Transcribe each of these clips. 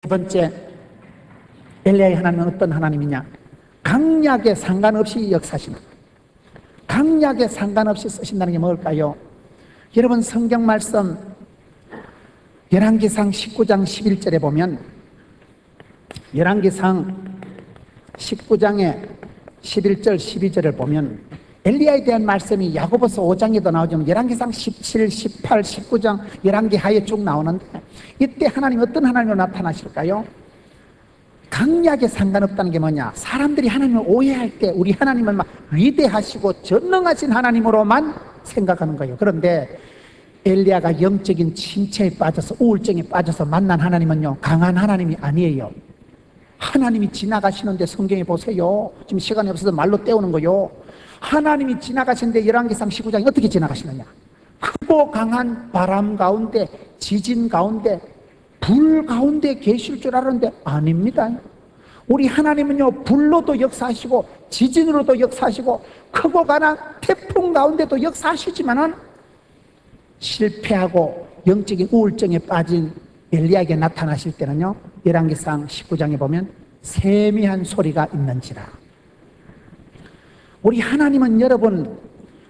번째, 엘리야의 하나님은 어떤 하나님이냐? 강약에 상관없이 역사하신다. 강약에 상관없이 쓰신다는 게 뭘까요? 여러분, 성경 말씀 열왕기상 19장 11절에 보면, 열왕기상 19장의 11절 12절을 보면 엘리야에 대한 말씀이 야고보서 5장에도 나오지만 열왕기상 17, 18, 19장 열왕기 하에 쭉 나오는데, 이때 하나님 어떤 하나님으로 나타나실까요? 강약에 상관없다는 게 뭐냐? 사람들이 하나님을 오해할 때 우리 하나님은 막 위대하시고 전능하신 하나님으로만 생각하는 거예요. 그런데 엘리야가 영적인 침체에 빠져서 우울증에 빠져서 만난 하나님은요, 강한 하나님이 아니에요. 하나님이 지나가시는데, 성경에 보세요. 지금 시간이 없어서 말로 때우는 거요. 하나님이 지나가시는데 열왕기상 19장이 어떻게 지나가시느냐? 크고 강한 바람 가운데, 지진 가운데, 불 가운데 계실 줄 알았는데 아닙니다. 우리 하나님은요, 불로도 역사하시고 지진으로도 역사하시고 크고 강한 태풍 가운데도 역사하시지만은 실패하고 영적인 우울증에 빠진 엘리야에게 나타나실 때는요, 열왕기상 19장에 보면 세미한 소리가 있는지라. 우리 하나님은 여러분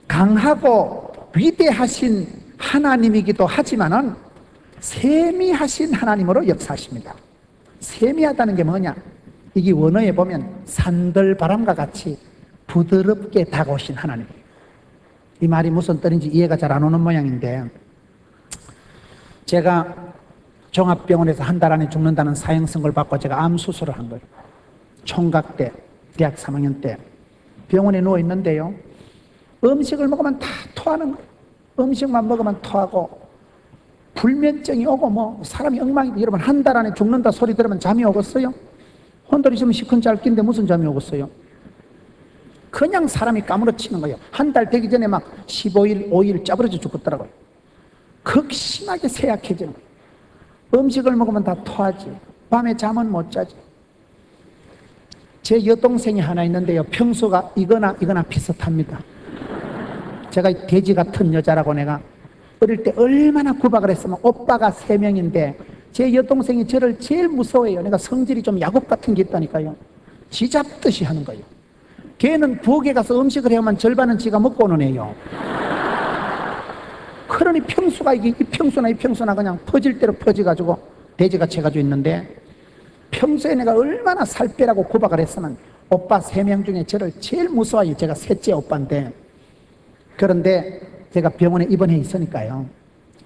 강하고 위대하신 하나님이기도 하지만은 세미하신 하나님으로 역사하십니다. 세미하다는 게 뭐냐? 이게 원어에 보면 산들바람과 같이 부드럽게 다가오신 하나님. 이 말이 무슨 뜻인지 이해가 잘 안 오는 모양인데, 제가 종합병원에서 한 달 안에 죽는다는 사형선고를 받고 제가 암 수술을 한 거예요. 총각 때, 대학 3학년 때 병원에 누워 있는데요, 음식을 먹으면 다 토하는 거예요. 음식만 먹으면 토하고 불면증이 오고 뭐 사람이 엉망이고. 여러분, 한 달 안에 죽는다 소리 들으면 잠이 오겠어요? 혼돈이 좀 시큰 짧긴데 무슨 잠이 오겠어요? 그냥 사람이 까무러치는 거예요. 한 달 되기 전에 막 15일, 5일 짜부러져 죽었더라고요. 극심하게 쇠약해지는 거예요. 음식을 먹으면 다 토하지, 밤에 잠은 못 자지. 제 여동생이 하나 있는데요, 평소가 이거나 비슷합니다. 제가 돼지 같은 여자라고 내가 어릴 때 얼마나 구박을 했으면, 오빠가 3명인데 제 여동생이 저를 제일 무서워해요. 내가 성질이 좀 야곱 같은 게 있다니까요. 지 잡듯이 하는 거예요. 걔는 부엌에 가서 음식을 해오면 절반은 지가 먹고 오는 애요. 그러니 평수가 이 평수나 그냥 퍼질 대로 퍼져가지고 돼지가 채가지고 있는데, 평소에 내가 얼마나 살 빼라고 구박을 했으면 오빠 3명 중에 저를 제일 무서워해요. 제가 셋째 오빠인데. 그런데 제가 병원에 입원해 있으니까요,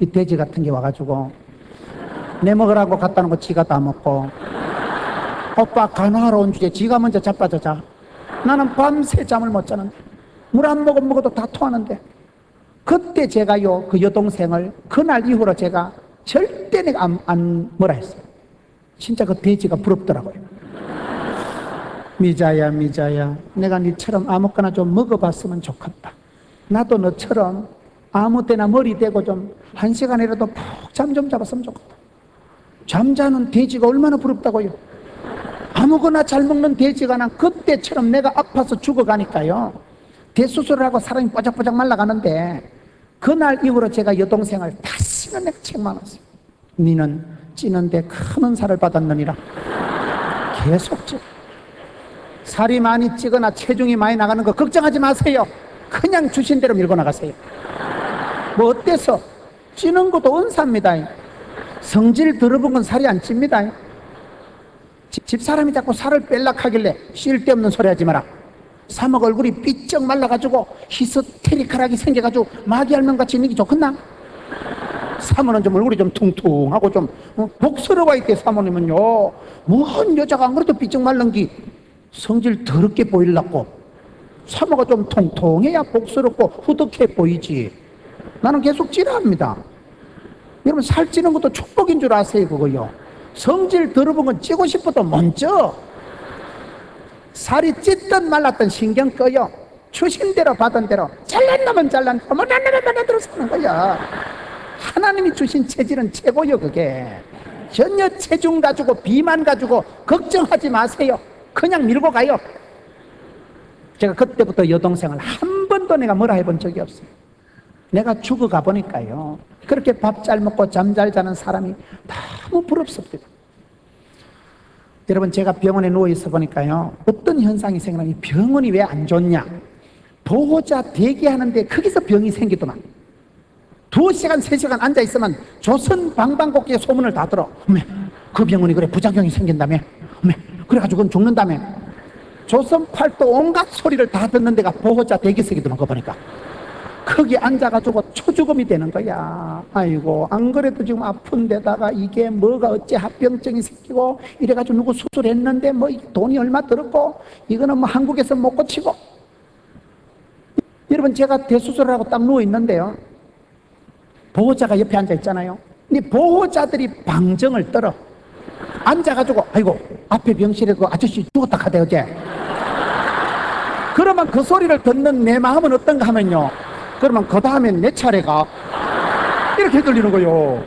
이 돼지 같은 게 와가지고 내 먹으라고 갖다 놓은 거 지가 다 먹고, 오빠 간호하러 온 주제 지가 먼저 자빠져 자. 나는 밤새 잠을 못 자는데, 물 안 먹어도 다 토하는데. 그때 제가요, 그 여동생을 그날 이후로 제가 절대 내가 안 뭐라 했어요. 진짜 그 돼지가 부럽더라고요. 미자야, 내가 니처럼 아무거나 좀 먹어봤으면 좋겠다. 나도 너처럼 아무 때나 머리 대고 좀 1시간이라도 푹 잠 좀 잡았으면 좋겠다. 잠자는 돼지가 얼마나 부럽다고요. 아무거나 잘 먹는 돼지가 난 그때처럼 내가 아파서 죽어가니까요, 대수술을 하고 사람이 뽀짝뽀짝 말라가는데, 그날 이후로 제가 여동생을 다시는 내가 책망했어요. 니는 찌는데 큰 은사를 받았느니라. 계속 찌. 살이 많이 찌거나 체중이 많이 나가는 거 걱정하지 마세요. 그냥 주신 대로 밀고 나가세요. 뭐 어때서? 찌는 것도 은사입니다. 성질 더러운 건 살이 안 찝니다. 집사람이 자꾸 살을 뺄락 하길래 쓸데없는 소리 하지 마라. 사먹 얼굴이 삐쩍 말라가지고 히스테리컬하게 생겨가지고 마귀 알면같이 있는 게 좋겠나? 사모는 좀 얼굴이 좀 퉁퉁하고 좀 복스러워 있대. 사모님은요, 뭔 여자가 안 그래도 삐쩍 말른 게 성질 더럽게 보이려고. 사모가 좀 통통해야 복스럽고 후덕해 보이지. 나는 계속 찌라합니다. 여러분, 살찌는 것도 축복인 줄 아세요? 그거요. 성질 더러운 건 찌고 싶어도 못 쪄. 살이 찢든 말랐든 신경 꺼요. 주신 대로 받은 대로, 잘난 놈은 잘난 대로, 못난 놈은 못난 대로 사는 거야. 하나님이 주신 체질은 최고요. 그게 전혀 체중 가지고 비만 가지고 걱정하지 마세요. 그냥 밀고 가요. 제가 그때부터 여동생을 한 번도 내가 뭐라 해본 적이 없어요. 내가 죽어가 보니까요, 그렇게 밥 잘 먹고 잠 잘 자는 사람이 너무 부럽습니다. 여러분, 제가 병원에 누워있어 보니까요, 어떤 현상이 생기냐면, 병원이 왜 안 좋냐? 보호자 대기하는데 거기서 병이 생기더만. 2시간, 3시간 앉아있으면 조선 방방곡곡에 소문을 다 들어. 어메, 그 병원이 그래 부작용이 생긴다며. 어메, 그래가지고 그건 죽는다며. 조선 팔도 온갖 소리를 다 듣는 데가 보호자 대기석이더만. 그거 보니까 거기 앉아가지고 초죽음이 되는 거야. 아이고, 안 그래도 지금 아픈 데다가 이게 뭐가 어째 합병증이 생기고 이래가지고 누구 수술했는데 뭐 돈이 얼마 들었고 이거는 뭐 한국에서 못 고치고. 여러분, 제가 대수술을 하고 딱 누워있는데요, 보호자가 옆에 앉아있잖아요. 근데 보호자들이 방정을 떨어 앉아가지고, 아이고, 앞에 병실에 그 아저씨 죽었다 카대 어제. 그러면 그 소리를 듣는 내 마음은 어떤가 하면요, 그러면 그 다음엔 내 차례가 이렇게 들리는 거요.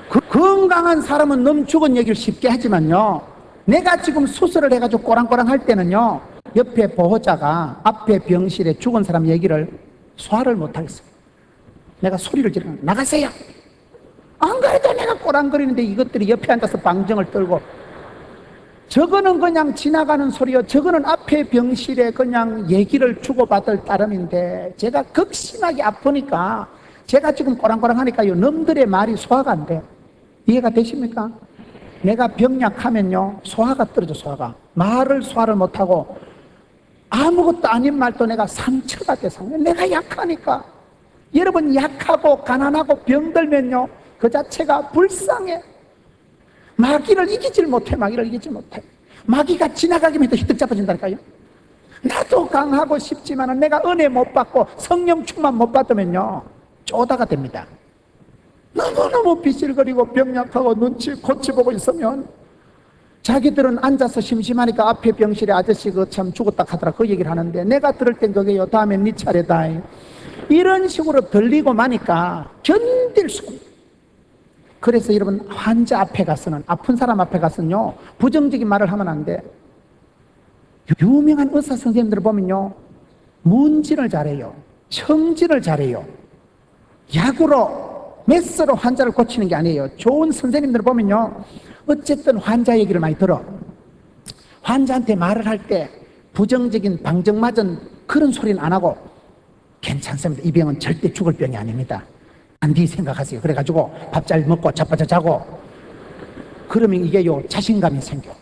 그 건강한 사람은 놈 죽은 얘기를 쉽게 하지만요, 내가 지금 수술을 해가지고 꼬랑꼬랑 할 때는요, 옆에 보호자가 앞에 병실에 죽은 사람 얘기를 소화를 못하겠어요. 내가 소리를 지르면 나가세요. 안 그래도 내가 꼬랑거리는데 이것들이 옆에 앉아서 방정을 떨고. 저거는 그냥 지나가는 소리요, 저거는 앞에 병실에 그냥 얘기를 주고받을 따름인데, 제가 극심하게 아프니까, 제가 지금 꼬랑꼬랑 하니까요, 놈들의 말이 소화가 안 돼. 이해가 되십니까? 내가 병약하면요, 소화가 떨어져. 소화가 말을 소화를 못하고 아무것도 아닌 말도 내가 상처가 돼. 내가 약하니까. 여러분, 약하고 가난하고 병들면요, 그 자체가 불쌍해. 마귀를 이기질 못해. 마귀를 이기질 못해. 마귀가 지나가기만 해도 휘떡 잡아진다니까요. 나도 강하고 싶지만 내가 은혜 못 받고 성령 충만 못 받으면요, 쪼다가 됩니다. 너무너무 비실거리고 병약하고 눈치 고치 보고 있으면 자기들은 앉아서 심심하니까 앞에 병실에 아저씨 그 참 죽었다 하더라 그 얘기를 하는데, 내가 들을 땐 그게요, 다음엔 네 차례다. 이런 식으로 들리고 마니까 견딜 수 없어요. 그래서 여러분, 환자 앞에 가서는, 아픈 사람 앞에 가서는요, 부정적인 말을 하면 안 돼. 유명한 의사 선생님들을 보면요, 문진을 잘해요. 청진을 잘해요. 약으로 메스로 환자를 고치는 게 아니에요. 좋은 선생님들을 보면요, 어쨌든 환자 얘기를 많이 들어. 환자한테 말을 할 때 부정적인 방정맞은 그런 소리는 안 하고, 괜찮습니다, 이 병은 절대 죽을 병이 아닙니다, 안디 생각하세요. 그래가지고 밥 잘 먹고 자빠져 자고. 그러면 이게요, 자신감이 생겨.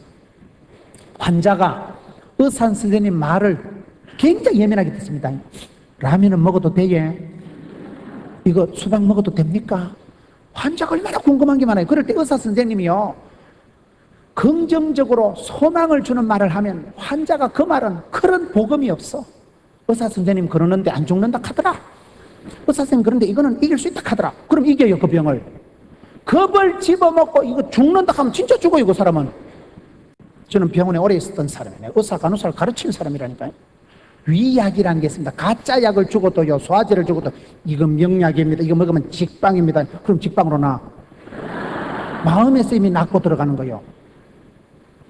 환자가 의사 선생님 말을 굉장히 예민하게 듣습니다. 라면은 먹어도 돼? 이거 수박 먹어도 됩니까? 환자가 얼마나 궁금한 게 많아요. 그럴 때 의사 선생님이요, 긍정적으로 소망을 주는 말을 하면 환자가 그 말은 그런 복음이 없어. 의사 선생님 그러는데 안 죽는다 하더라. 의사 선생님 그런데 이거는 이길 수 있다 하더라. 그럼 이겨요, 그 병을. 겁을 집어먹고 이거 죽는다 하면 진짜 죽어요, 그 사람은. 저는 병원에 오래 있었던 사람이에요. 의사 간호사를 가르치는 사람이라니까요. 위약이라는 게 있습니다. 가짜 약을 주고도요, 소화제를 주고도 이건 명약입니다, 이거 먹으면 직방입니다. 그럼 직방으로 나. 마음에서 이미 낫고 들어가는 거예요.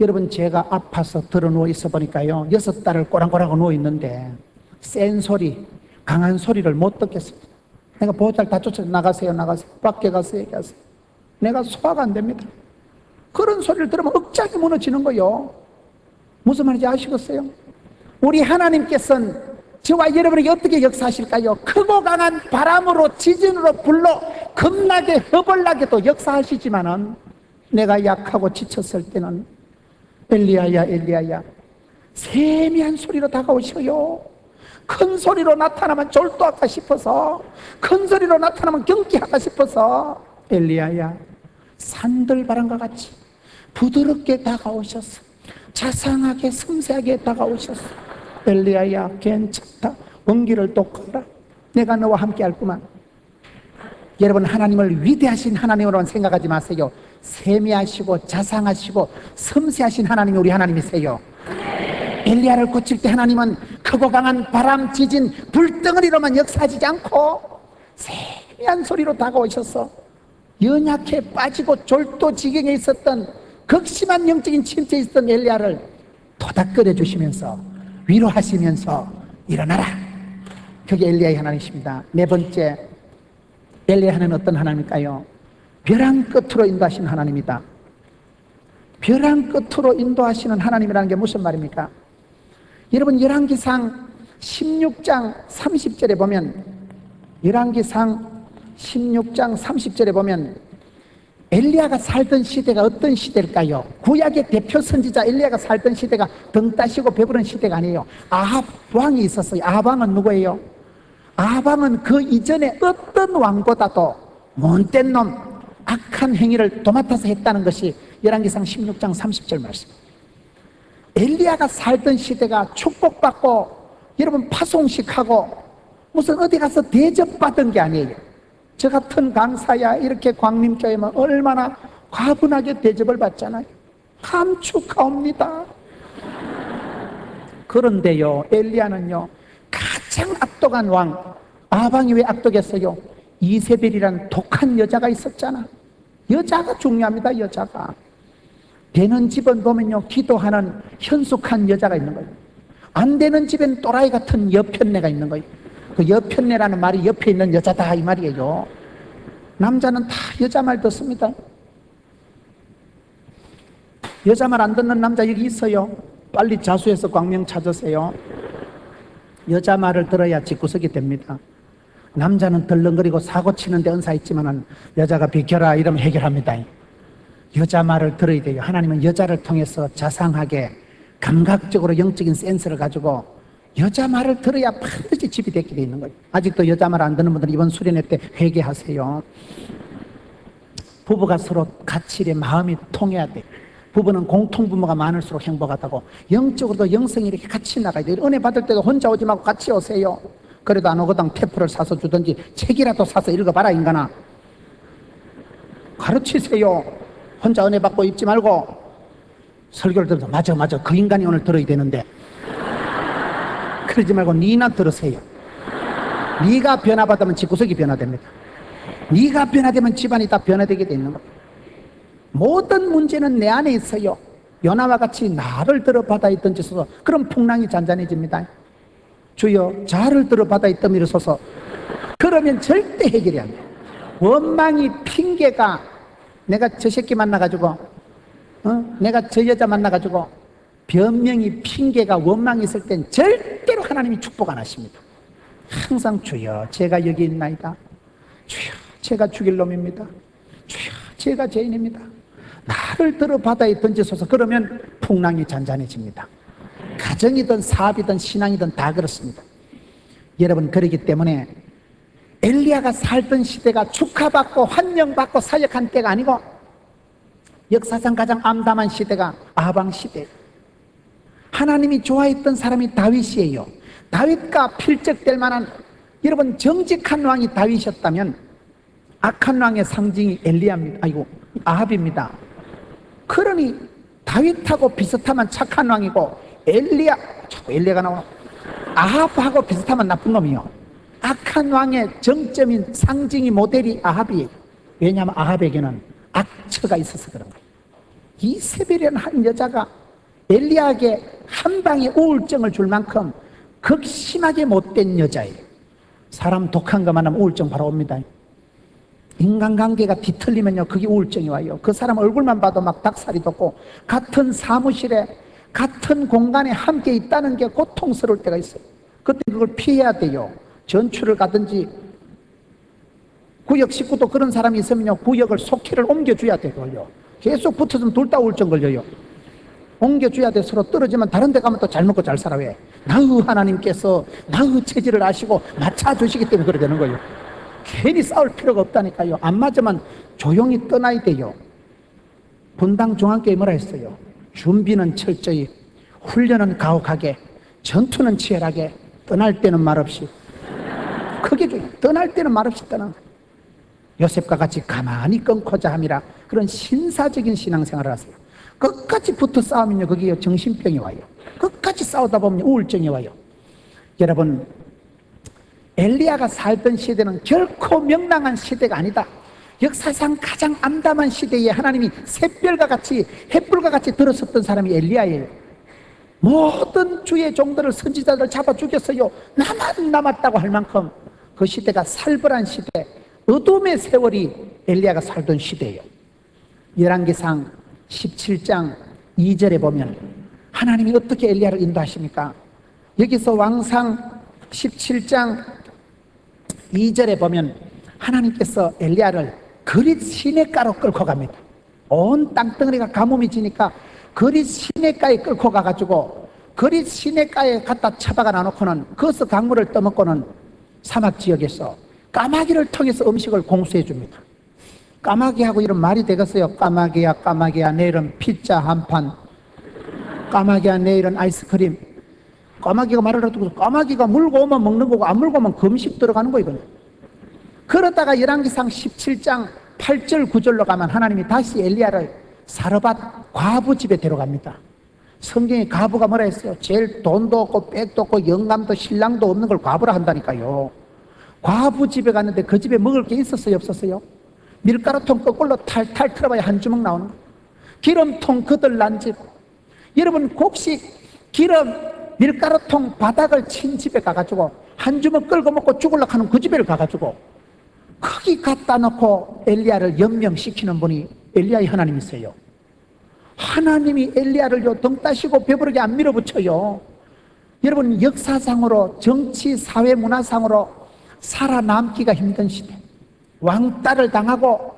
여러분, 제가 아파서 들어 누워 있어 보니까요, 6달을 꼬랑꼬랑하고 누워 있는데 센 소리, 강한 소리를 못 듣겠습니다. 내가 보호자를 다 쫓아 나가세요, 나가세요, 밖에 가서 얘기하세요. 내가 소화가 안 됩니다. 그런 소리를 들으면 억장이 무너지는 거예요. 무슨 말인지 아시겠어요? 우리 하나님께서는 저와 여러분에게 어떻게 역사하실까요? 크고 강한 바람으로, 지진으로, 불로 겁나게 허벌나게도 역사하시지만은, 내가 약하고 지쳤을 때는 엘리야야, 엘리야야, 세미한 소리로 다가오셔요. 큰 소리로 나타나면 졸도할까 싶어서, 큰 소리로 나타나면 경기할까 싶어서, 엘리야야, 산들바람과 같이 부드럽게 다가오셨어. 자상하게 섬세하게 다가오셨어. 엘리야야, 괜찮다, 원기를 또 꺼라. 내가 너와 함께 할구만. 여러분, 하나님을 위대하신 하나님으로만 생각하지 마세요. 세미하시고 자상하시고 섬세하신 하나님이 우리 하나님이세요. 엘리야를 고칠 때 하나님은 크고 강한 바람, 지진, 불덩어리로만 역사하지 않고 세미한 소리로 다가오셔서 연약해 빠지고 졸도 지경에 있었던, 극심한 영적인 침체에 있었던 엘리야를 토닥거려 주시면서 위로하시면서 일어나라. 그게 엘리야의 하나님이십니다. 네 번째, 엘리야 하나님은 어떤 하나님일까요? 벼랑 끝으로 인도하신 하나님이다. 벼랑 끝으로 인도하시는 하나님이라는 게 무슨 말입니까? 여러분, 열왕기상 16장 30절에 보면, 열왕기상 16장 30절에 보면 엘리야가 살던 시대가 어떤 시대일까요? 구약의 대표 선지자 엘리야가 살던 시대가 등 따시고 배부른 시대가 아니에요. 아합 왕이 있었어요. 아합 왕은 누구예요? 아합 왕은 그 이전에 어떤 왕보다도 못된 놈, 악한 행위를 도맡아서 했다는 것이 열왕기상 16장 30절 말씀. 엘리야가 살던 시대가 축복받고 여러분 파송식하고 무슨 어디 가서 대접받은 게 아니에요. 저 같은 강사야 이렇게 광림교회면 얼마나 과분하게 대접을 받잖아요. 감축하옵니다. 그런데요, 엘리야는요, 가장 악독한 왕, 아방이 왜 악독했어요? 이세벨이라는 독한 여자가 있었잖아. 여자가 중요합니다. 여자가. 되는 집은 보면요, 기도하는 현숙한 여자가 있는 거예요. 안 되는 집엔 또라이 같은 여편네가 있는 거예요. 그 여편네라는 말이 옆에 있는 여자다 이 말이에요. 남자는 다 여자 말 듣습니다. 여자 말 안 듣는 남자 여기 있어요. 빨리 자수해서 광명 찾으세요. 여자 말을 들어야 집구석이 됩니다. 남자는 덜렁거리고 사고 치는데 은사 있지만은 여자가 비켜라 이러면 해결합니다. 여자 말을 들어야 돼요. 하나님은 여자를 통해서 자상하게 감각적으로 영적인 센스를 가지고 여자 말을 들어야 반드시 집이 되게 돼 있는 거예요. 아직도 여자 말 안 듣는 분들은 이번 수련회 때 회개하세요. 부부가 서로 같이 이래 마음이 통해야 돼. 부부는 공통부모가 많을수록 행복하다고. 영적으로도 영성이 이렇게 같이 나가야 돼. 은혜 받을 때도 혼자 오지 말고 같이 오세요. 그래도 안 오거든 테프를 사서 주든지 책이라도 사서 읽어봐라 인간아. 가르치세요. 혼자 은혜 받고 입지 말고. 설교를 들어서 맞아 그 인간이 오늘 들어야 되는데 그러지 말고 니나 들으세요. 네가 변화받으면 집구석이 변화됩니다. 네가 변화되면 집안이 다 변화되게 되는 거예요. 모든 문제는 내 안에 있어요. 연하와 같이 나를 들어 바다에 던지소서. 그럼 풍랑이 잔잔해집니다. 주여 자를 들어 바다에 떠밀으소서. 그러면 절대 해결이 안 돼요. 원망이 핑계가 내가 저 새끼 만나가지고 내가 저 여자 만나가지고 변명이 핑계가 원망이 있을 땐 절대로 하나님이 축복 안 하십니다. 항상 주여 제가 여기 있나이다. 주여 제가 죽일 놈입니다. 주여 제가 죄인입니다. 나를 들어 바다에 던지소서. 그러면 풍랑이 잔잔해집니다. 가정이든 사업이든 신앙이든 다 그렇습니다. 여러분, 그렇기 때문에 엘리야가 살던 시대가 축하받고 환영받고 사역한 때가 아니고 역사상 가장 암담한 시대가 아방 시대. 하나님이 좋아했던 사람이 다윗이에요. 다윗과 필적될 만한 여러분 정직한 왕이 다윗이었다면 악한 왕의 상징이 엘리야입니다. 아이고 아합입니다. 그러니 다윗하고 비슷하면 착한 왕이고 엘리야가 나와 아합하고 비슷하면 나쁜 놈이요. 악한 왕의 정점인 상징이 모델이 아합이에요. 왜냐하면 아합에게는 악처가 있어서 그런 거예요. 이세벨이라는 한 여자가 엘리야에게 한 방에 우울증을 줄 만큼 극심하게 못된 여자예요. 사람 독한 것만 하면 우울증 바로 옵니다. 인간관계가 뒤틀리면요 그게 우울증이 와요. 그 사람 얼굴만 봐도 막 닭살이 돋고 같은 사무실에 같은 공간에 함께 있다는 게 고통스러울 때가 있어요. 그때 그걸 피해야 돼요. 전출을 가든지 구역 식구도 그런 사람이 있으면요 구역을 속회를 옮겨줘야 되고요. 계속 붙어서 둘 다 우울증 걸려요. 옮겨줘야 돼. 서로 떨어지면 다른 데 가면 또 잘 먹고 잘 살아. 왜? 나의 하나님께서 나의 체질을 아시고 맞춰주시기 때문에 그렇게 되는 거예요. 괜히 싸울 필요가 없다니까요. 안 맞으면 조용히 떠나야 돼요. 분당 중앙교회 뭐라 했어요? 준비는 철저히, 훈련은 가혹하게, 전투는 치열하게, 떠날 때는 말없이. 그게 중요해요. 떠날 때는 말없이 떠나. 요셉과 같이 가만히 끊고자 함이라. 그런 신사적인 신앙생활을 하세요. 끝까지 붙어 싸우면요 그게 정신병이 와요. 끝까지 싸우다 보면 우울증이 와요. 여러분, 엘리야가 살던 시대는 결코 명랑한 시대가 아니다. 역사상 가장 암담한 시대에 하나님이 샛별과 같이 햇불과 같이 들어섰던 사람이 엘리야예요. 모든 주의 종들을 선지자들 잡아 죽였어요. 나만 남았다고 할 만큼 그 시대가 살벌한 시대, 어둠의 세월이 엘리야가 살던 시대예요. 열왕기상 17장 2절에 보면 하나님이 어떻게 엘리야를 인도하십니까? 여기서 왕상 17장 2절에 보면 하나님께서 엘리야를 그릿 시냇가로 끌고 갑니다. 온 땅덩어리가 가뭄이 지니까 그릿 시냇가에 끌고 가가지고 그릿 시냇가에 갖다 처박아 놔놓고는 거기서 강물을 떠먹고는 사막 지역에서 까마귀를 통해서 음식을 공수해 줍니다. 까마귀하고 이런 말이 되겠어요? 까마귀야 까마귀야 내일은 피자 한 판, 까마귀야 내일은 아이스크림. 까마귀가 말을 듣고 까마귀가 물고 오면 먹는 거고 안 물고 오면 금식 들어가는 거 이거는. 그러다가 열왕기상 17장 8절 9절로 가면 하나님이 다시 엘리야를 사르밧 과부 집에 데려갑니다. 성경에 과부가 뭐라 했어요? 제일 돈도 없고 백도 없고 영감도 신랑도 없는 걸 과부라 한다니까요. 과부 집에 갔는데 그 집에 먹을 게 있었어요? 없었어요? 밀가루통 거꾸로 탈탈 틀어봐야 한 주먹 나오는 거예요. 기름통 거들난 집. 여러분 혹시 기름 밀가루통 바닥을 친 집에 가가지고 한 주먹 끌고 먹고 죽으려고 하는 그 집에 가가지고 거기 갖다 놓고 엘리야를 연명시키는 분이 엘리야의 하나님이세요. 하나님이 엘리야를요 등 따시고 배부르게 안 밀어붙여요. 여러분 역사상으로 정치 사회 문화상으로 살아남기가 힘든 시대, 왕따를 당하고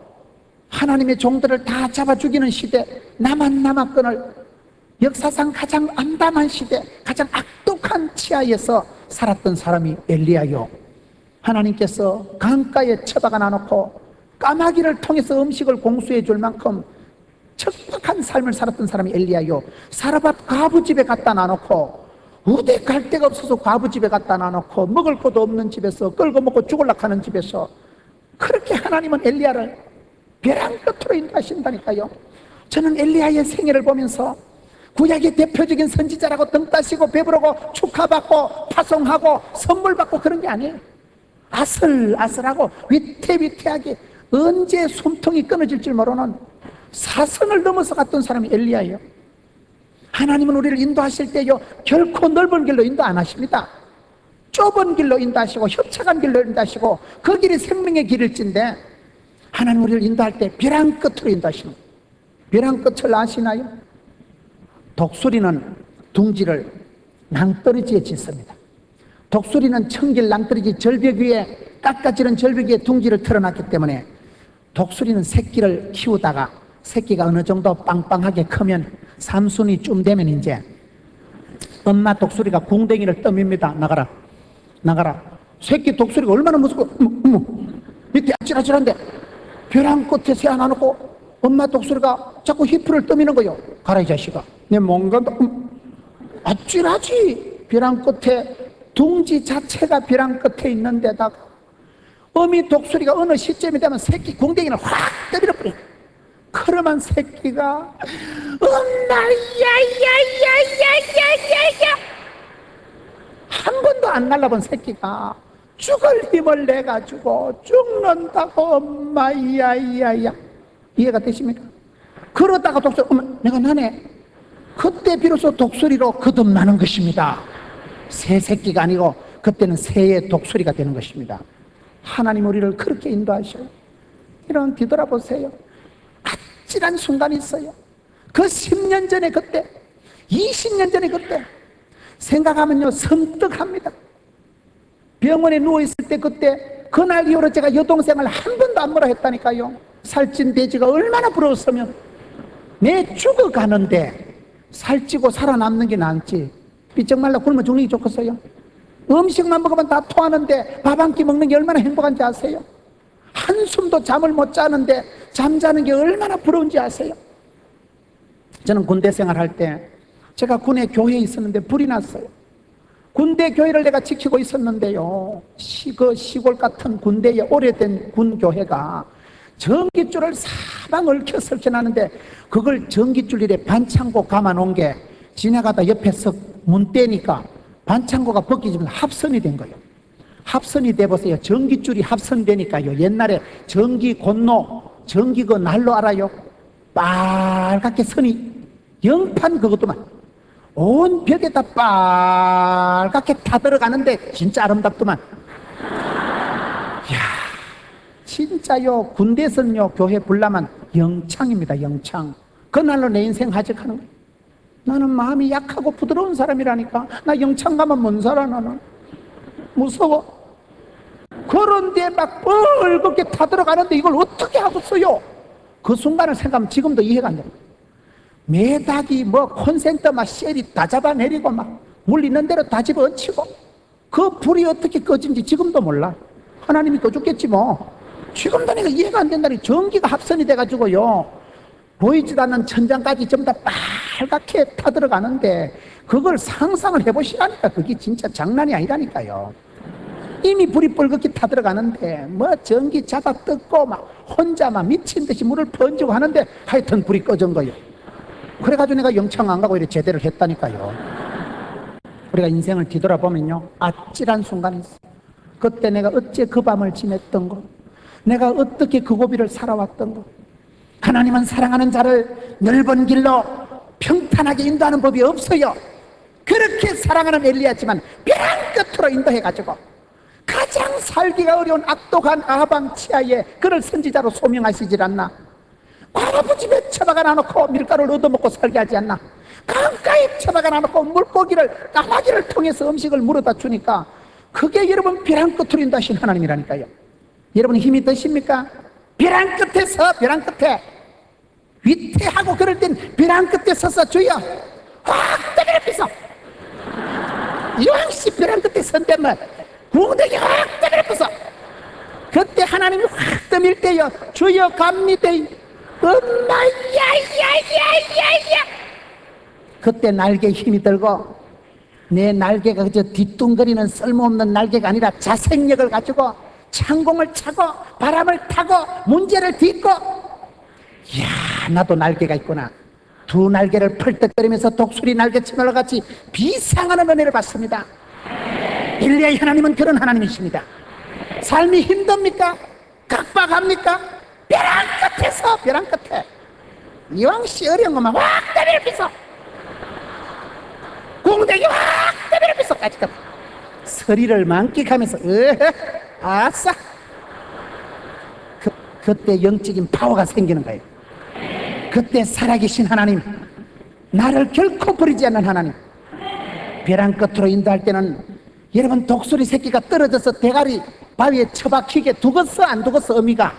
하나님의 종들을 다 잡아 죽이는 시대, 나만 남았건을 역사상 가장 암담한 시대, 가장 악독한 치하에서 살았던 사람이 엘리야요. 하나님께서 강가에 처박아 놔놓고 까마귀를 통해서 음식을 공수해 줄 만큼 척박한 삶을 살았던 사람이 엘리야요. 사르밧 과부집에 갖다 놔놓고 어디 갈 데가 없어서 과부집에 갖다 놔놓고 먹을 것도 없는 집에서 끌고 먹고 죽으려고 하는 집에서 그렇게 하나님은 엘리야를 벼랑 끝으로 인도하신다니까요. 저는 엘리야의 생애를 보면서 구약의 대표적인 선지자라고 등 따시고 배부르고 축하받고 파송하고 선물 받고 그런 게 아니에요. 아슬아슬하고 위태위태하게 언제 숨통이 끊어질 줄 모르는 사선을 넘어서 갔던 사람이 엘리야예요. 하나님은 우리를 인도하실 때요 결코 넓은 길로 인도 안 하십니다. 좁은 길로 인도하시고 협착한 길로 인도하시고 그 길이 생명의 길일진데 하나님 우리를 인도할 때 벼랑 끝으로 인도하시는 거예요. 벼랑 끝을 아시나요? 독수리는 둥지를 낭떠러지에 짓습니다. 독수리는 청길 낭떠러지 절벽 위에 깎아지는 절벽 위에 둥지를 틀어놨기 때문에 독수리는 새끼를 키우다가 새끼가 어느 정도 빵빵하게 크면 삼순이 쯤 되면 이제 엄마 독수리가 궁뎅이를 떠밉니다. 나가라 나가라. 새끼 독수리가 얼마나 무섭고 어머 밑에 아찔아찔한데 벼랑 끝에 새 하나 놓고 엄마 독수리가 자꾸 히프를 떠미는 거예요. 가라 이 자식아 내 뭔가 아찔하지. 벼랑 끝에 둥지 자체가 벼랑 끝에 있는 데다가 어미 독수리가 어느 시점이 되면 새끼 궁뎅이를 확 때려버려. 그러면 새끼가 엄마 야야야야야야야 한 번도 안 날라본 새끼가 죽을 힘을 내가지고 죽는다고 엄마 야야야. 이해가 되십니까? 그러다가 독수리 어머 내가 나네. 그때 비로소 독수리로 거듭나는 것입니다. 새 새끼가 아니고 그때는 새의 독수리가 되는 것입니다. 하나님 우리를 그렇게 인도하셔요. 이런 뒤돌아보세요. 아찔한 순간이 있어요. 그 10년 전에 그때 20년 전에 그때 생각하면요 섬뜩합니다. 병원에 누워있을 때 그때 그날 이후로 제가 여동생을 한 번도 안 뭐라 했다니까요. 살찐 돼지가 얼마나 부러웠으면 내 죽어가는데 살찌고 살아남는 게 낫지 삐쩍 말라 굶어 죽는 게 좋겠어요? 음식만 먹으면 다 토하는데 밥 한 끼 먹는 게 얼마나 행복한지 아세요? 한숨도 잠을 못 자는데 잠자는 게 얼마나 부러운지 아세요? 저는 군대 생활할 때 제가 군에 교회에 있었는데 불이 났어요. 군대 교회를 내가 지키고 있었는데요 그 시골 같은 군대의 오래된 군 교회가 전깃줄을 사방 얽혀 설쳐놨는데 그걸 전깃줄 일에 반창고 감아놓은 게 지나가다 옆에서 문 떼니까 반창고가 벗기지면 합선이 된 거예요. 합선이 돼보세요. 전깃줄이 합선되니까요 옛날에 전기 곤로 전기 그 난로 알아요? 빨갛게 선이 영판 그것도만 온 벽에다 빨갛게 다 들어가는데 진짜 아름답더만. 이야 진짜요 군대에서는요 교회 불나면 영창입니다. 영창 그날로 내 인생 하직하는 거예요. 나는 마음이 약하고 부드러운 사람이라니까. 나 영창 가면 못 살아. 나는 무서워. 그런데 막 뻘겋게 타들어가는데 이걸 어떻게 하겠어요? 그 순간을 생각하면 지금도 이해가 안 돼요. 매닭이 뭐 콘센트 막 셀이 다 잡아내리고 막 물 있는 대로 다 집어얹히고 그 불이 어떻게 꺼진지 지금도 몰라. 하나님이 꺼줬겠지 뭐. 지금도 내가 이해가 안 된다니. 전기가 합선이 돼가지고요, 보이지도 않는 천장까지 전부 다 빨갛게 타들어가는데 그걸 상상을 해보시라니까. 그게 진짜 장난이 아니라니까요. 이미 불이 뻘겋게 타들어가는데 뭐 전기 잡아 뜯고 막 혼자 막 미친 듯이 물을 번지고 하는데 하여튼 불이 꺼진 거예요. 그래가지고 내가 영창 안 가고 이렇게 제대를 했다니까요. 우리가 인생을 뒤돌아보면요, 아찔한 순간이 있어요. 그때 내가 어째 그 밤을 지냈던 거, 내가 어떻게 그 고비를 살아왔던 거. 하나님은 사랑하는 자를 넓은 길로 평탄하게 인도하는 법이 없어요. 그렇게 사랑하는 엘리야지만 벼랑 끝으로 인도해가지고 가장 살기가 어려운 악독한 아방 치하에 그를 선지자로 소명하시질 않나. 과부 집에 처박아 놔놓고 밀가루를 얻어먹고 살게 하지 않나. 강가에 처박아 놔놓고 물고기를, 까마귀를 통해서 음식을 물어다 주니까 그게 여러분 벼랑 끝으로 인도하신 하나님이라니까요. 여러분 힘이 드십니까? 벼랑 끝에서, 벼랑 끝에 위태하고 그럴 땐 벼랑 끝에 서서 주여 확 떠밀어피소. 이왕씨 벼랑 끝에 선대면 구덩이 확 떠밀어피소. 그때 하나님이 확 떠밀 때요, 주여 갑니다. 엄마 야야야야야. 그때 날개에 힘이 들고 내 날개가 그저 뒤뚱거리는 쓸모없는 날개가 아니라 자생력을 가지고 창공을 차고 바람을 타고 문제를 딛고, 이야 나도 날개가 있구나. 두 날개를 펄떡거리면서 독수리 날개치mel과 같이 비상하는 은혜를 받습니다. 엘리야의 하나님은 그런 하나님이십니다. 삶이 힘듭니까? 각박합니까? 벼랑 끝에서, 벼랑 끝에 이왕씨 어려운 것만 확 때려비서 공댕이 확 때려비서까지 서리를 만끽하면서 아싸. 그때 영적인 파워가 생기는 거예요. 그때 살아계신 하나님, 나를 결코 버리지 않는 하나님. 벼랑 끝으로 인도할 때는 여러분 독수리 새끼가 떨어져서 대가리 바위에 처박히게 두겠어 안 두겠어? 어미가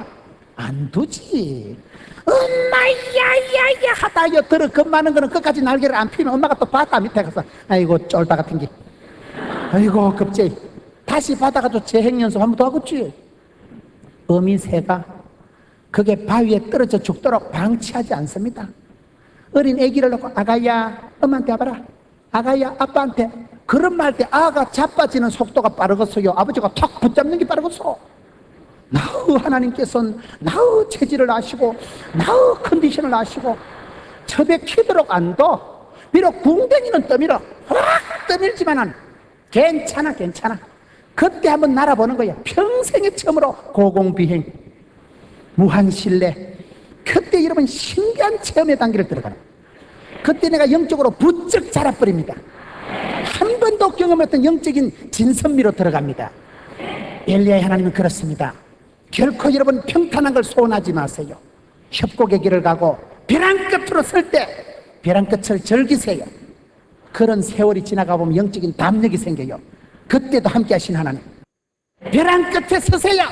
안 두지. 엄마 야야야 하다요 들어 겁많은 거는 끝까지 날개를 안 피면 엄마가 또 바다 밑에 가서 아이고 쫄다 같은 게, 아이고 급제 다시 바다가도 재행연습 한 번 더 하겠지. 어미 새가 그게 바위에 떨어져 죽도록 방치하지 않습니다. 어린 아기를 놓고 아가야 엄마한테 와봐라, 아가야 아빠한테, 그런 말 할 때 아가 자빠지는 속도가 빠르겠어요, 아버지가 턱 붙잡는 게 빠르겠어? 나의 하나님께서는 나의 체질을 아시고 나의 컨디션을 아시고 처박히도록 안 둬. 비록 궁뎅이는 떠밀어, 확 떠밀지만은 괜찮아 괜찮아. 그때 한번 날아보는 거야. 평생에 처음으로 고공비행 무한실내. 그때 여러분 신기한 체험의 단계를 들어가는, 그때 내가 영적으로 부쩍 자라버립니다. 한 번도 경험했던 영적인 진선미로 들어갑니다. 엘리야의 하나님은 그렇습니다. 결코 여러분 평탄한 걸 소원하지 마세요. 협곡의 길을 가고 벼랑 끝으로 설 때 벼랑 끝을 즐기세요. 그런 세월이 지나가 보면 영적인 담력이 생겨요. 그때도 함께 하신 하나님, 벼랑 끝에 서세요.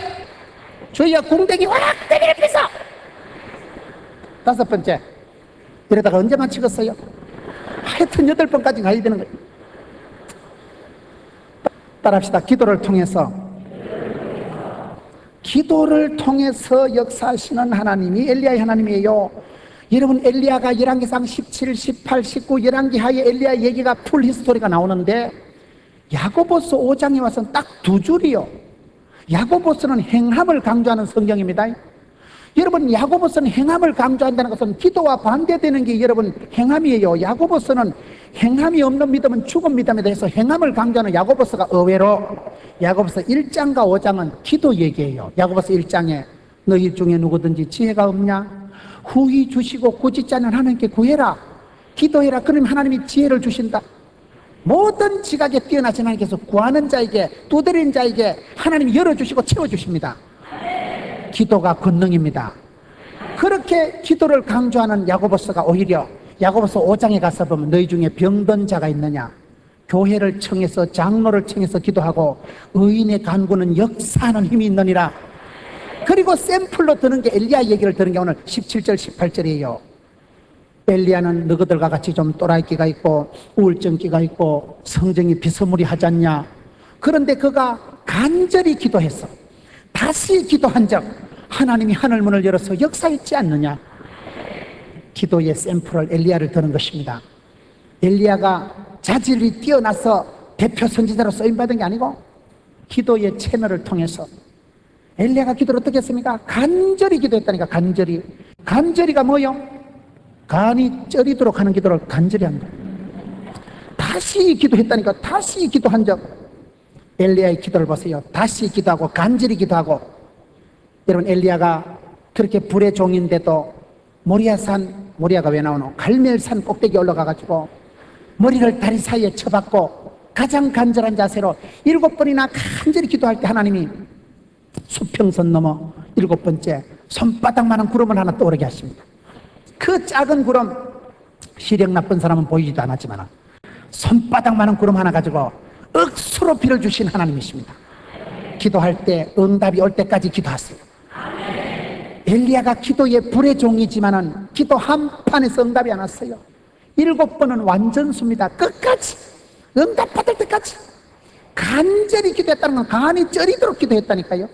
주여 궁뎅이 확 때려서. 다섯 번째, 이러다가 언제 마치겠어요? 하여튼 8번까지 가야 되는 거예요. 따라합시다. 기도를 통해서 역사하시는 하나님이 엘리야의 하나님이에요. 여러분 엘리야가 열왕기상 17, 18, 19 열왕기하에 엘리야 얘기가 풀 히스토리가 나오는데 야고보서 5장에 와서는 딱 2줄이요. 야고보서는 행함을 강조하는 성경입니다. 여러분 야고보서는 행함을 강조한다는 것은 기도와 반대되는 게 여러분 행함이에요. 야고보서는 행함이 없는 믿음은 죽은 믿음이다 해서 행함을 강조하는 야고보서가 의외로 야고보서 1장과 5장은 기도 얘기예요. 야고보서 1장에 너희 중에 누구든지 지혜가 없냐? 후히 주시고 꾸짖지 않는 하나님께 구해라. 기도해라. 그러면 하나님이 지혜를 주신다. 모든 지각에 뛰어나신 하나님께서 구하는 자에게, 두드리는 자에게 하나님이 열어주시고 채워주십니다. 기도가 권능입니다. 그렇게 기도를 강조하는 야고보서가 오히려 야고보서 5장에 가서 보면 너희 중에 병든 자가 있느냐, 교회를 청해서 장로를 청해서 기도하고 의인의 간구는 역사하는 힘이 있느니라. 그리고 샘플로 드는 게 엘리야 얘기를 드는 게 오늘 17절 18절이에요 엘리야는 너희들과 같이 좀 또라이끼가 있고 우울증기가 있고 성정이 비스무리하지 않냐. 그런데 그가 간절히 기도했어. 다시 기도한 적 하나님이 하늘문을 열어서 역사했지 않느냐. 기도의 샘플을 엘리야를 드는 것입니다. 엘리야가 자질이 뛰어나서 대표 선지자로 쓰임받은 게 아니고 기도의 채널을 통해서 엘리야가 기도를 어떻게 했습니까? 간절히 기도했다니까. 간절히가 뭐요? 간이 쩌리도록 하는 기도를 간절히 한다. 다시 기도했다니까. 다시 기도한 적. 엘리야의 기도를 보세요. 다시 기도하고 간절히 기도하고. 여러분 엘리야가 그렇게 불의 종인데도 모리아가 왜 나오노? 갈멜산 꼭대기에 올라가가지고 머리를 다리 사이에 쳐박고 가장 간절한 자세로 7번이나 간절히 기도할 때 하나님이 수평선 넘어 7번째 손바닥만한 구름을 하나 떠오르게 하십니다. 그 작은 구름, 시력 나쁜 사람은 보이지도 않았지만 손바닥만한 구름 하나 가지고 억수로 비를 주신 하나님이십니다. 기도할 때 응답이 올 때까지 기도하세요. 엘리야가 기도의 불의 종이지만은 기도 한 판에서 응답이 안 왔어요. 7번은 완전수입니다. 끝까지 응답받을 때까지 간절히 기도했다는 건 간이 쩌리도록 기도했다니까요.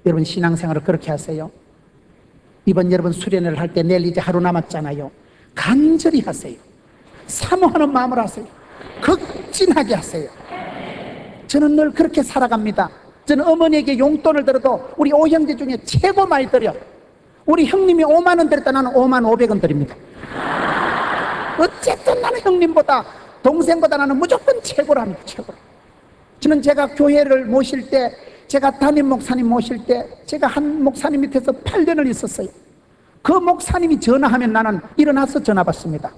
여러분 신앙생활을 그렇게 하세요. 이번 여러분 수련회를 할 때 내일 이제 하루 남았잖아요. 간절히 하세요. 사모하는 마음으로 하세요. 극진하게 하세요. 저는 늘 그렇게 살아갑니다. 저는 어머니에게 용돈을 들어도 우리 5형제 중에 최고 많이 드려. 우리 형님이 5만 원 드렸다 나는 5만 500원 드립니다. 어쨌든 나는 형님보다 동생보다 나는 무조건 최고로 합니다. 최고로. 저는 제가 교회를 모실 때, 제가 담임 목사님 모실 때 제가 한 목사님 밑에서 8년을 있었어요. 그 목사님이 전화하면 나는 일어나서 전화 받습니다.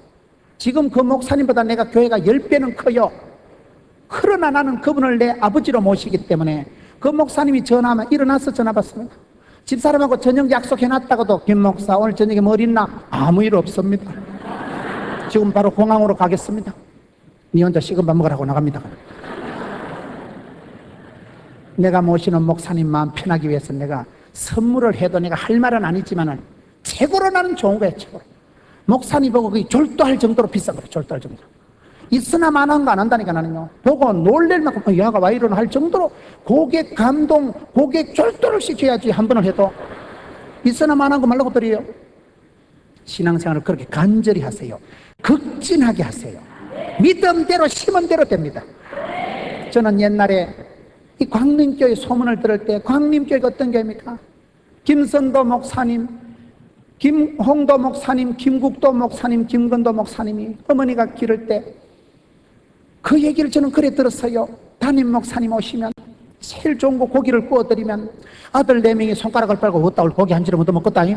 지금 그 목사님보다 내가 교회가 10배는 커요. 그러나 나는 그분을 내 아버지로 모시기 때문에 그 목사님이 전화하면 일어나서 전화 받습니다. 집사람하고 저녁 약속해놨다고도 김 목사 오늘 저녁에 뭐 있나? 아무 일 없습니다. 지금 바로 공항으로 가겠습니다. 니 혼자 식은 밥 먹으라고 나갑니다. 내가 모시는 목사님 마음 편하기 위해서 내가 선물을 해도 내가 할 말은 아니지만은 최고로 나는 좋은 거야. 최고로. 목사님 보고 그게 졸도할 정도로 비싼 거야. 졸도할 정도로. 있으나 마나한 거 안 한다니까. 나는요 보고 놀랄 만큼 야가 와 이러나 할 정도로 고객 감동, 고객 졸도를 시켜야지. 한 번을 해도 있으나 마나한 거 말라고 드려요. 신앙생활을 그렇게 간절히 하세요. 극진하게 하세요. 믿음대로 심은 대로 됩니다. 저는 옛날에 이 광림교회 소문을 들을 때, 광림교회가 어떤 교회입니까? 김선도 목사님, 김홍도 목사님, 김국도 목사님, 김건도 목사님이 어머니가 기를 때 그 얘기를 저는 그래 들었어요. 담임 목사님 오시면 제일 좋은 거 고기를 구워드리면 아들 4명이 손가락을 빨고 어따 올 고기 한 줄을 묻어 먹겠다니.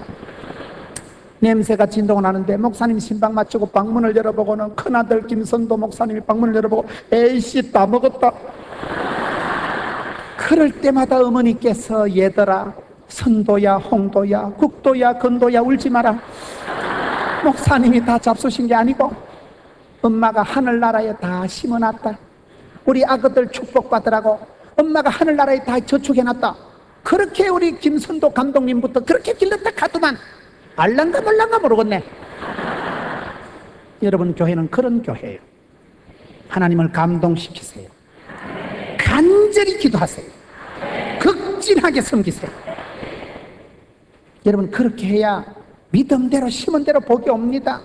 냄새가 진동을 하는데 목사님 신방 마치고 방문을 열어보고는 큰아들 김선도 목사님이 방문을 열어보고 에이씨 다 먹었다. 그럴 때마다 어머니께서 얘들아 선도야 홍도야 국도야 건도야 울지 마라. 목사님이 다 잡수신 게 아니고 엄마가 하늘나라에 다 심어놨다. 우리 아그들 축복받으라고 엄마가 하늘나라에 다 저축해놨다. 그렇게 우리 김선도 감독님부터 그렇게 길렀다 카더만 알란가 몰란가 모르겠네. 여러분 교회는 그런 교회예요. 하나님을 감동시키세요. 간절히 기도하세요. 극진하게 섬기세요. 여러분 그렇게 해야 믿음대로 심은 대로 복이 옵니다.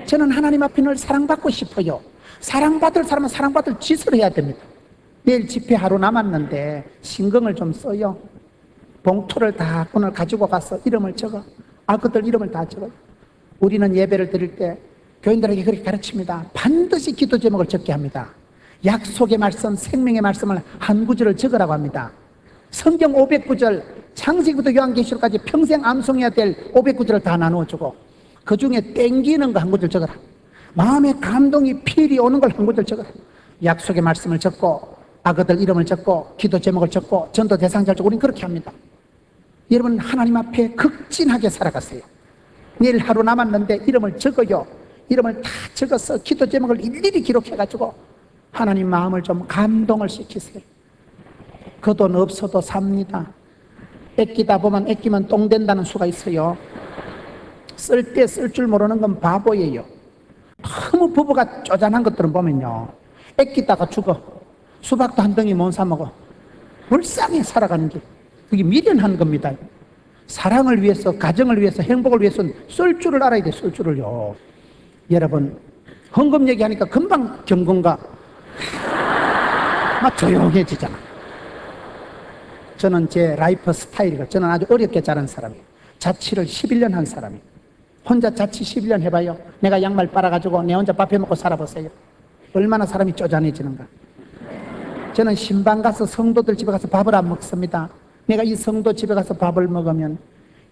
저는 하나님 앞에 늘 사랑받고 싶어요. 사랑받을 사람은 사랑받을 짓을 해야 됩니다. 내일 집회 하루 남았는데 신경을 좀 써요. 봉투를 다 오늘 가지고 가서 이름을 적어. 아그들 이름을 다 적어요. 우리는 예배를 드릴 때 교인들에게 그렇게 가르칩니다. 반드시 기도 제목을 적게 합니다. 약속의 말씀, 생명의 말씀을 한 구절을 적으라고 합니다. 성경 500구절, 창세기부터 요한계시록까지 평생 암송해야 될 500구절을 다 나누어주고 그 중에 땡기는 거 한 구절 적어라. 마음에 감동이 필이 오는 걸 한 구절 적어라. 약속의 말씀을 적고 아그들 이름을 적고 기도 제목을 적고 전도 대상자를 적고 우리는 그렇게 합니다. 여러분 하나님 앞에 극진하게 살아가세요. 내일 하루 남았는데 이름을 적어요. 이름을 다 적어서 기도 제목을 일일이 기록해가지고 하나님 마음을 좀 감동을 시키세요. 그 돈 없어도 삽니다. 아끼다 보면 아끼면 똥 된다는 수가 있어요. 쓸 때 쓸 줄 모르는 건 바보예요. 너무 부부가 쪼잔한 것들은 보면요, 아끼다가 죽어. 수박도 한 덩이 못 사 먹어. 불쌍히 살아가는 게 그게 미련한 겁니다. 사랑을 위해서, 가정을 위해서, 행복을 위해서는 쓸 줄을 알아야 돼. 쓸 줄을요. 여러분 헌금 얘기하니까 금방 경건가 막 조용해지잖아. 저는 제 라이프 스타일이고, 저는 아주 어렵게 자란 사람이에요. 자취를 11년 한 사람이에요. 혼자 자취 11년 해봐요. 내가 양말 빨아가지고 내 혼자 밥 해먹고 살아보세요. 얼마나 사람이 쪼잔해지는가. 저는 신방 가서 성도들 집에 가서 밥을 안 먹습니다. 내가 이 성도 집에 가서 밥을 먹으면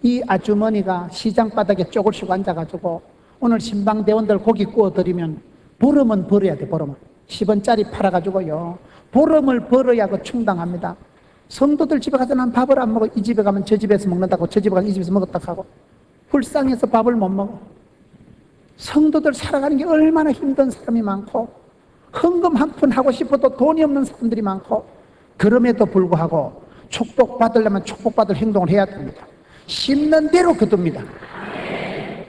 이 아주머니가 시장 바닥에 쪽을 쉬고 앉아가지고 오늘 신방 대원들 고기 구워드리면 보름은 벌어야 돼. 보름은 10원짜리 팔아가지고요, 보름을 벌어야 그 충당합니다. 성도들 집에 가서 난 밥을 안 먹어. 이 집에 가면 저 집에서 먹는다고, 저 집에 가면 이 집에서 먹었다 하고 불쌍해서 밥을 못 먹어. 성도들 살아가는 게 얼마나 힘든 사람이 많고, 헌금 한 푼 하고 싶어도 돈이 없는 사람들이 많고, 그럼에도 불구하고 축복받으려면 축복받을 행동을 해야 됩니다. 심는 대로 거둡니다.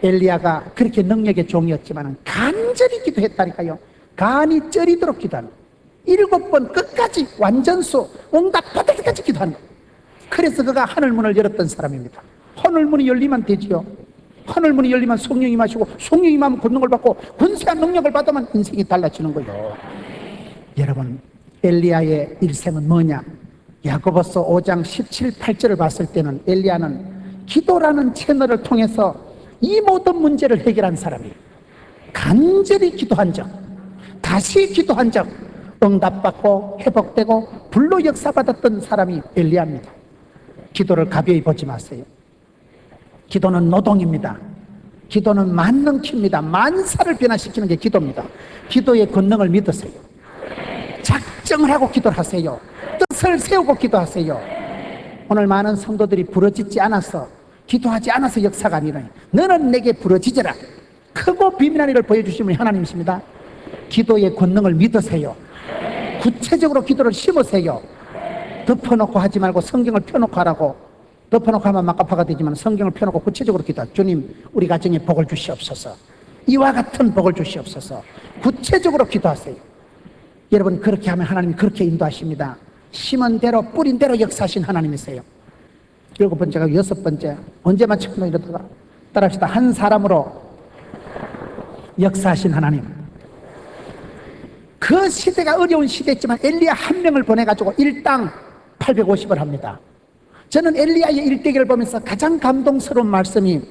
엘리야가 그렇게 능력의 종이었지만 간절히 기도했다니까요. 간이 쩌리도록 기도하는, 7번 끝까지 완전수 응답받을 때까지 기도하는 거예요. 그래서 그가 하늘문을 열었던 사람입니다. 하늘문이 열리면 되지요. 하늘문이 열리면 성령이 임하시고, 성령이 임하면 권능을 받고, 권세한 능력을 받으면 인생이 달라지는 거예요. 여러분 엘리야의 일생은 뭐냐? 야고보서 5장 17, 8절을 봤을 때는 엘리야는 기도라는 채널을 통해서 이 모든 문제를 해결한 사람이에요. 간절히 기도한 적, 다시 기도한 적, 응답받고 회복되고 불로 역사받았던 사람이 엘리야입니다. 기도를 가벼이 보지 마세요. 기도는 노동입니다. 기도는 만능키입니다. 만사를 변화시키는 게 기도입니다. 기도의 권능을 믿으세요. 작정을 하고 기도를 하세요. 뜻을 세우고 기도하세요. 오늘 많은 성도들이 부러지지 않아서, 기도하지 않아서 역사가 아니라, 너는 내게 부러지져라. 크고 비밀한 일을 보여주시면 하나님이십니다. 기도의 권능을 믿으세요. 구체적으로 기도를 심으세요. 덮어놓고 하지 말고 성경을 펴놓고 하라고. 덮어놓고 하면 막가파가 되지만 성경을 펴놓고 구체적으로 기도하라. 주님, 우리 가정에 복을 주시옵소서. 이와 같은 복을 주시옵소서. 구체적으로 기도하세요. 여러분 그렇게 하면 하나님이 그렇게 인도하십니다. 심은 대로 뿌린 대로 역사하신 하나님이세요. 7번째가 6번째, 언제 맞췄나 이러다가 따라합시다. 한 사람으로 역사하신 하나님. 그 시대가 어려운 시대였지만 엘리야 한 명을 보내가지고 일당 850을 합니다. 저는 엘리야의 일대기를 보면서 가장 감동스러운 말씀이,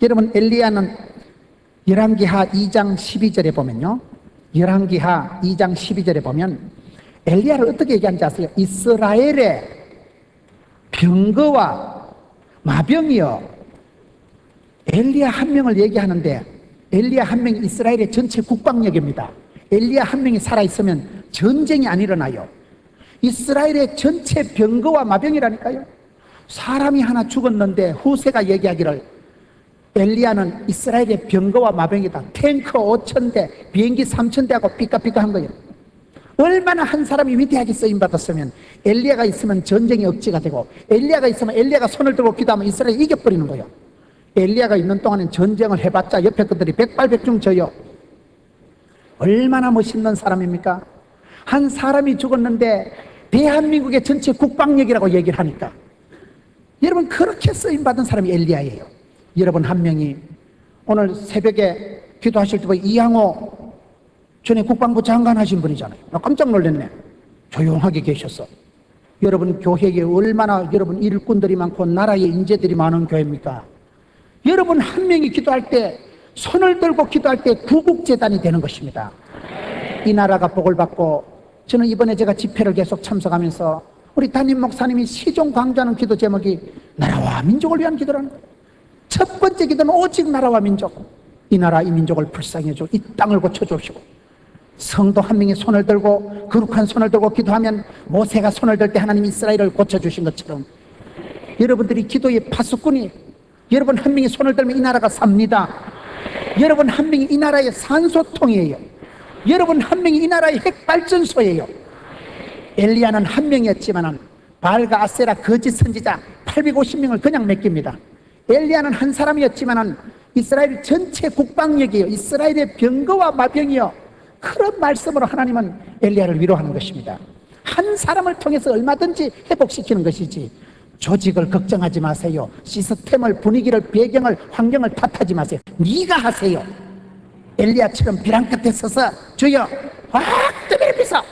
여러분 엘리야는 열왕기하 2장 12절에 보면요, 열왕기하 2장 12절에 보면 엘리야를 어떻게 얘기하는지 아세요? 이스라엘의 병거와 마병이요. 엘리야 한 명을 얘기하는데, 엘리야 한 명이 이스라엘의 전체 국방력입니다. 엘리야 한 명이 살아있으면 전쟁이 안 일어나요. 이스라엘의 전체 병거와 마병이라니까요. 사람이 하나 죽었는데 후세가 얘기하기를 엘리야는 이스라엘의 병거와 마병이다. 탱크 5,000대, 비행기 3,000대하고 삐까삐까한 거예요. 얼마나 한 사람이 위대하게 쓰임받았으면 엘리야가 있으면 전쟁이 억지가 되고, 엘리야가 있으면 엘리야가 손을 들고 기도하면 이스라엘이 이겨버리는 거예요. 엘리야가 있는 동안엔 전쟁을 해봤자 옆에 것들이 백발백중 져요. 얼마나 멋있는 사람입니까? 한 사람이 죽었는데 대한민국의 전체 국방력이라고 얘기를 하니까, 여러분 그렇게 쓰임받은 사람이 엘리야예요. 여러분 한 명이 오늘 새벽에 기도하실 때 보니 이양호 전에 국방부 장관 하신 분이잖아요. 나 깜짝 놀랐네. 조용하게 계셨어. 여러분 교회에 얼마나 여러분 일꾼들이 많고 나라의 인재들이 많은 교회입니까? 여러분 한 명이 기도할 때, 손을 들고 기도할 때 구국재단이 되는 것입니다. 이 나라가 복을 받고, 저는 이번에 제가 집회를 계속 참석하면서 우리 담임 목사님이 시종 강조하는 기도 제목이 나라와 민족을 위한 기도라는 거예요. 첫 번째 기도는 오직 나라와 민족, 이 나라 이 민족을 불쌍히 해주고 이 땅을 고쳐주시고, 성도 한 명이 손을 들고 거룩한 손을 들고 기도하면 모세가 손을 들 때 하나님이 이스라엘을 고쳐주신 것처럼 여러분들이 기도의 파수꾼이, 여러분 한 명이 손을 들면 이 나라가 삽니다. 여러분 한 명이 이 나라의 산소통이에요. 여러분 한 명이 이 나라의 핵발전소예요. 엘리야는 한 명이었지만 바알과 아세라 거짓 선지자 850명을 그냥 맡깁니다. 엘리야는 한 사람이었지만 이스라엘 전체 국방력이에요. 이스라엘의 병거와 마병이요. 그런 말씀으로 하나님은 엘리야를 위로하는 것입니다. 한 사람을 통해서 얼마든지 회복시키는 것이지 조직을 걱정하지 마세요. 시스템을, 분위기를, 배경을, 환경을 탓하지 마세요. 네가 하세요. 엘리야처럼 벼랑 끝에 서서 주여 확 뜨밀어서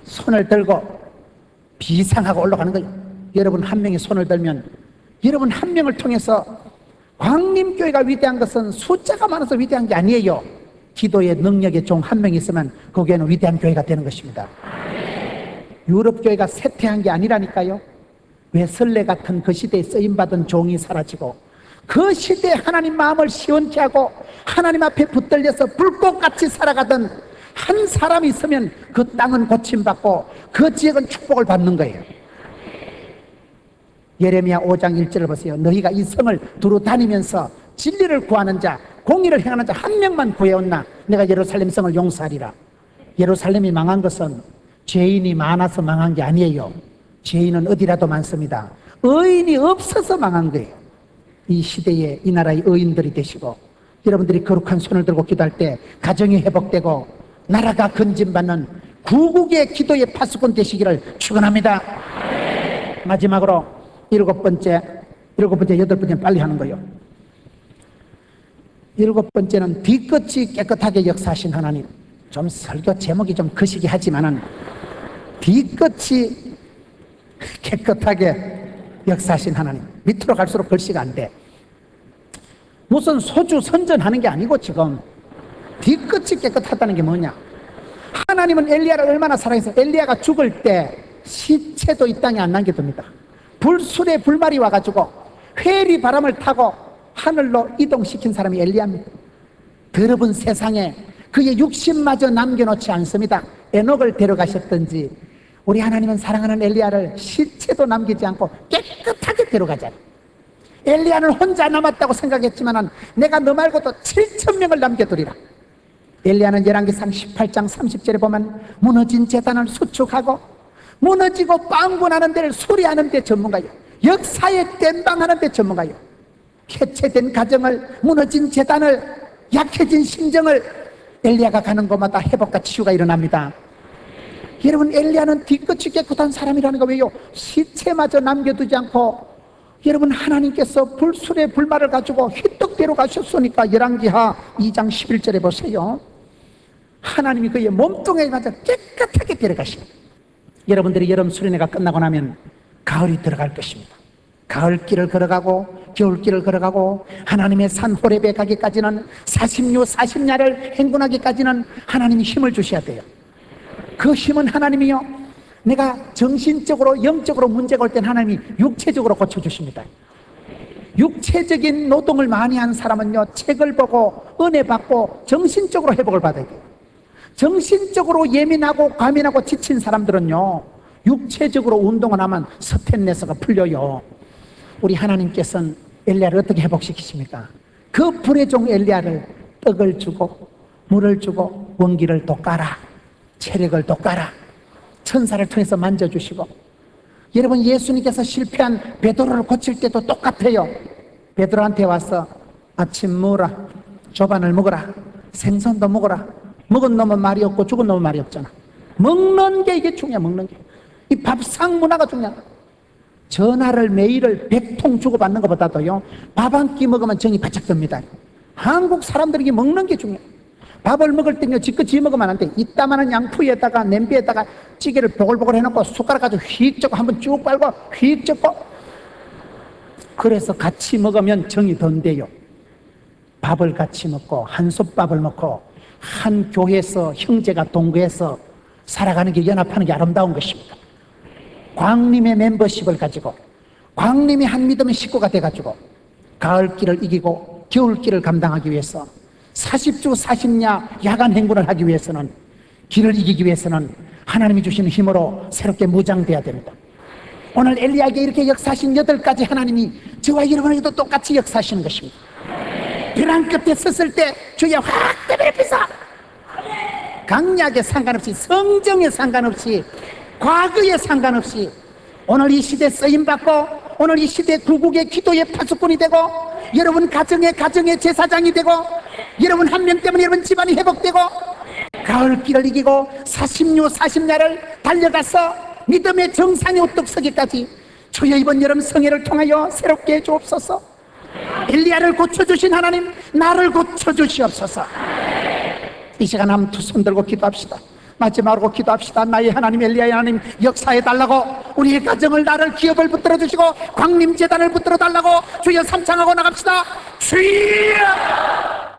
손을 들고 비상하고 올라가는 거예요. 여러분 한 명이 손을 들면 여러분 한 명을 통해서 광림교회가 위대한 것은 숫자가 많아서 위대한 게 아니에요. 기도의 능력의 종 한 명 있으면 거기에는 위대한 교회가 되는 것입니다. 유럽교회가 쇠퇴한 게 아니라니까요. 웨슬레 같은 그 시대에 쓰임받은 종이 사라지고 그 시대에 하나님 마음을 시원케 하고 하나님 앞에 붙들려서 불꽃같이 살아가던 한 사람이 있으면 그 땅은 고침받고 그 지역은 축복을 받는 거예요. 예레미야 5장 1절을 보세요. 너희가 이 성을 두루 다니면서 진리를 구하는 자, 공의를 행하는 자 한 명만 구해온나 내가 예루살렘 성을 용서하리라. 예루살렘이 망한 것은 죄인이 많아서 망한 게 아니에요. 죄인은 어디라도 많습니다. 의인이 없어서 망한 거예요. 이 시대에 이 나라의 의인들이 되시고 여러분들이 거룩한 손을 들고 기도할 때 가정이 회복되고 나라가 건진받는 구국의 기도의 파수꾼 되시기를 축원합니다. 마지막으로 일곱 번째, 여덟 번째는 빨리 하는 거예요. 일곱 번째는 뒤끝이 깨끗하게 역사하신 하나님. 좀 설교 제목이 좀 거시기 하지만은 뒤끝이 깨끗하게 역사하신 하나님. 밑으로 갈수록 글씨가 안 돼. 무슨 소주 선전하는 게 아니고 지금 뒤끝이 깨끗하다는 게 뭐냐. 하나님은 엘리야를 얼마나 사랑해서 엘리야가 죽을 때 시체도 이 땅에 안 남겨둡니다. 불술에 불말이 와가지고 회리 바람을 타고 하늘로 이동시킨 사람이 엘리야입니다. 더러운 세상에 그의 육신마저 남겨놓지 않습니다. 에녹을 데려가셨든지 우리 하나님은 사랑하는 엘리야를 시체도 남기지 않고 깨끗하게 데려가잖아요. 엘리야는 혼자 남았다고 생각했지만 내가 너 말고도 7,000명을 남겨두리라. 엘리야는 열왕기상 18장 30절에 보면 무너진 제단을 수축하고 무너지고 빵분하는 데를 수리하는 데 전문가요. 역사에 땜방하는 데 전문가요. 해체된 가정을, 무너진 제단을, 약해진 심정을 엘리야가 가는 곳마다 회복과 치유가 일어납니다. 여러분 엘리야는 뒤끝이 깨끗한 사람이라는 거 왜요? 시체마저 남겨두지 않고 여러분 하나님께서 불술의 불말을 가지고 휘떡대로 가셨으니까 열왕기하 2장 11절에 보세요. 하나님이 그의 몸뚱이에 맞아 깨끗하게 데려가십니다. 여러분들이 여름 수련회가 끝나고 나면 가을이 들어갈 것입니다. 가을길을 걸어가고 겨울길을 걸어가고 하나님의 산 호렙에 가기까지는 40년 40야를 행군하기까지는 하나님이 힘을 주셔야 돼요. 그 힘은 하나님이요, 내가 정신적으로 영적으로 문제가 올 때는 하나님이 육체적으로 고쳐주십니다. 육체적인 노동을 많이 한 사람은요 책을 보고 은혜 받고 정신적으로 회복을 받아야 돼요. 정신적으로 예민하고 과민하고 지친 사람들은요 육체적으로 운동을 하면 스트레스가 풀려요. 우리 하나님께서는 엘리야를 어떻게 회복시키십니까? 그 불의 종 엘리야를 떡을 주고 물을 주고 원기를 돋가라, 체력을 돋가라, 천사를 통해서 만져주시고, 여러분 예수님께서 실패한 베드로를 고칠 때도 똑같아요. 베드로한테 와서 아침 먹어라, 조반을 먹어라, 생선도 먹어라. 먹은 놈은 말이 없고 죽은 놈은 말이 없잖아. 먹는 게 이게 중요해. 먹는 게 이 밥상 문화가 중요하다. 전화를 메일을 100통 주고받는 것보다도요 밥 한 끼 먹으면 정이 바짝 듭니다. 한국 사람들에게 먹는 게 중요해. 밥을 먹을 때는요 지껏지 먹으면 안 돼. 이따만한 양푸에다가 냄비에다가 찌개를 보글보글 해놓고 숟가락 가지고 휙 젓고 한번 쭉 빨고 휙 젓고, 그래서 같이 먹으면 정이 든대요. 밥을 같이 먹고 한솥밥을 먹고 한 교회에서 형제가 동거해서 살아가는 게, 연합하는 게 아름다운 것입니다. 광림의 멤버십을 가지고 광림이 한 믿음의 식구가 돼가지고 가을길을 이기고 겨울길을 감당하기 위해서 40주 40야 야간 행군을 하기 위해서는, 길을 이기기 위해서는 하나님이 주시는 힘으로 새롭게 무장돼야 됩니다. 오늘 엘리야에게 이렇게 역사하신 8가지 하나님이 저와 여러분에게도 똑같이 역사하시는 것입니다. 벼랑 끝에 섰을 때 주여 확 떠내려서 강약에 상관없이, 성정에 상관없이, 과거에 상관없이 오늘 이 시대 쓰임받고 오늘 이 시대 구국의 기도의 파수꾼이 되고 여러분 가정의 제사장이 되고 여러분 한 명 때문에 여러분 집안이 회복되고 가을길을 이기고 40냐를 달려가서 믿음의 정상에 우뚝 서기까지 주여 이번 여름 성회를 통하여 새롭게 해주옵소서. 엘리야를 고쳐주신 하나님 나를 고쳐주시옵소서. 이 시간 한번 두 손 들고 기도합시다. 마지막으로 기도합시다. 나의 하나님 엘리야의 하나님 역사해달라고, 우리의 가정을 나를 기업을 붙들어주시고 광림재단을 붙들어달라고 주여 삼창하고 나갑시다. 주여